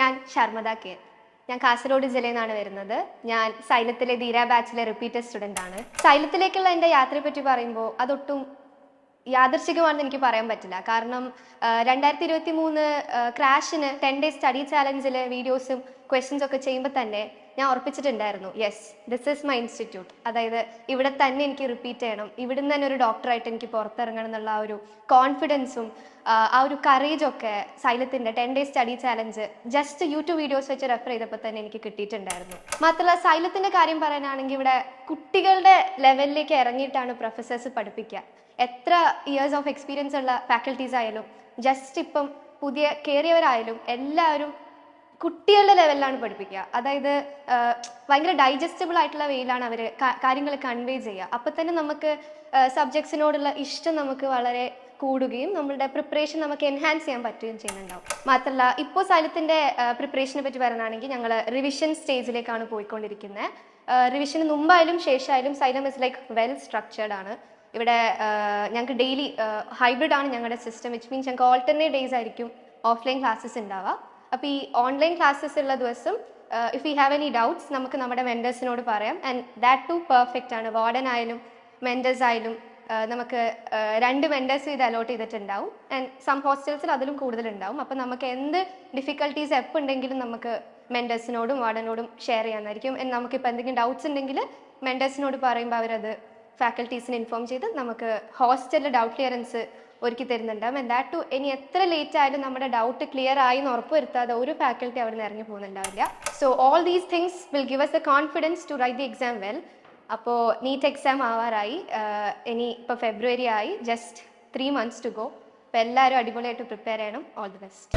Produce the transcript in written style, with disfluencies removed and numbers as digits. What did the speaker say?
ഞാൻ ശർമ്മദ കെ. ഞാൻ കാസർഗോഡ് ജില്ലയിൽ നിന്നാണ് വരുന്നത്. ഞാൻ സൈലത്തിലെ ധീര ബാച്ചിലെ റിപ്പീറ്റഡ് സ്റ്റുഡൻ്റ് ആണ്. സൈലത്തിലേക്കുള്ള എൻ്റെ യാത്രയെ പറ്റി പറയുമ്പോൾ അതൊട്ടും യാദൃശികമാണെന്ന് എനിക്ക് പറയാൻ പറ്റില്ല. കാരണം 2023 ക്രാഷിന് 10 ഡേയ്സ് സ്റ്റഡി ചാലഞ്ചിൽ വീഡിയോസും ക്വസ്റ്റ്യൻസ് ഒക്കെ ചെയ്യുമ്പോൾ തന്നെ ഞാൻ ഉറപ്പിച്ചിട്ടുണ്ടായിരുന്നു, yes, this is my institute. അതായത് ഇവിടെ തന്നെ എനിക്ക് റിപ്പീറ്റ് ചെയ്യണം, ഇവിടുന്ന് തന്നെ ഒരു ഡോക്ടറായിട്ട് എനിക്ക് പുറത്തിറങ്ങണം എന്നുള്ള ആ ഒരു കോൺഫിഡൻസും ആ ഒരു കറേജൊക്കെ സൈലത്തിൻ്റെ 10 days study challenge just YouTube videos വെച്ച് റെഫർ ചെയ്തപ്പോൾ തന്നെ എനിക്ക് കിട്ടിയിട്ടുണ്ടായിരുന്നു. മാത്രമല്ല സൈലത്തിൻ്റെ കാര്യം പറയാനാണെങ്കിൽ ഇവിടെ കുട്ടികളുടെ ലെവലിലേക്ക് ഇറങ്ങിയിട്ടാണ് പ്രൊഫസേഴ്സ് പഠിപ്പിക്കുക. എത്ര ഇയേഴ്സ് ഓഫ് എക്സ്പീരിയൻസ് ഉള്ള ഫാക്കൽറ്റീസ് ആയാലും ജസ്റ്റ് ഇപ്പം പുതിയ കയറിയവരായാലും എല്ലാവരും കുട്ടികളുടെ ലെവലിലാണ് പഠിപ്പിക്കുക. അതായത് ഭയങ്കര ഡൈജസ്റ്റബിൾ ആയിട്ടുള്ള വേയിലാണ് അവർ കാര്യങ്ങൾ കൺവേ ചെയ്യുക. അപ്പോൾ തന്നെ നമുക്ക് സബ്ജക്ട്സിനോടുള്ള ഇഷ്ടം നമുക്ക് വളരെ കൂടുകയും നമ്മളുടെ പ്രിപ്പറേഷൻ നമുക്ക് എൻഹാൻസ് ചെയ്യാൻ പറ്റുകയും ചെയ്യുന്നുണ്ടാവും. മാത്രമല്ല ഇപ്പോൾ സൈലത്തിൻ്റെ പ്രിപ്പറേഷനെ പറ്റി പറയുകയാണെങ്കിൽ ഞങ്ങൾ റിവിഷൻ സ്റ്റേജിലേക്കാണ് പോയിക്കൊണ്ടിരിക്കുന്നത്. റിവിഷന് മുമ്പായാലും ശേഷമായാലും Xylem is like well structured ആണ്. ഇവിടെ ഞങ്ങൾക്ക് ഡെയിലി ഹൈബ്രിഡ് ആണ് ഞങ്ങളുടെ സിസ്റ്റം, വിച്ച് മീൻസ് ഞങ്ങൾക്ക് ഓൾട്ടർനേറ്റ് ഡേയ്സ് ആയിരിക്കും ഓഫ്ലൈൻ ക്ലാസ്സസ് ഉണ്ടാവുക. അപ്പോൾ ഈ ഓൺലൈൻ ക്ലാസ്സസ് ഉള്ള ദിവസം if you have any doubts നമുക്ക് നമ്മുടെ മെൻറ്റേഴ്സിനോട് പറയാം. ആൻഡ് ദാറ്റ് ടു പെർഫെക്റ്റ് ആണ്. വാർഡൻ ആയാലും മെൻറ്റേഴ്സ് ആയാലും നമുക്ക് 2 മെൻറ്റേഴ്സ് ഇത് അലോട്ട് ചെയ്തിട്ടുണ്ടാവും. ആൻഡ് സം ഹോസ്റ്റൽസിൽ അതിലും കൂടുതലുണ്ടാവും. അപ്പോൾ നമുക്ക് എന്ത് ഡിഫിക്കൽട്ടീസ് എപ്പോൾ ഉണ്ടെങ്കിലും നമുക്ക് മെൻറ്റേഴ്സിനോടും വാർഡനോടും ഷെയർ ചെയ്യാനായിരിക്കും. നമുക്കിപ്പോൾ എന്തെങ്കിലും ഡൗട്ട്സ് ഉണ്ടെങ്കിൽ മെൻറ്റേഴ്സിനോട് പറയുമ്പോൾ അവരത് ഫാക്കൽറ്റീസിനെ ഇൻഫോം ചെയ്ത് നമുക്ക് ഹോസ്റ്റലിൽ ഡൗട്ട് ക്ലിയറൻസ് ഒരുക്കി തരുന്നുണ്ടാവും. ആൻഡ് ദാറ്റ് ടു ഇനി എത്ര ലേറ്റ് ആയാലും നമ്മുടെ ഡൗട്ട് ക്ലിയർ ആയി എന്ന് ഉറപ്പ് വരുത്താതെ ഒരു ഫാക്കൽറ്റി അവിടെ നിന്ന് ഇറങ്ങി പോകുന്നുണ്ടാവില്ല. So all these things will give us the confidence to write the exam well. അപ്പോൾ നീറ്റ് എക്സാം ആവാറായി, ഇനി ഇപ്പോൾ ഫെബ്രുവരി ആയി, ജസ്റ്റ് 3 months to go. അപ്പോൾ എല്ലാവരും അടിപൊളിയായിട്ട് പ്രിപ്പയർ ചെയ്യണം. All the best.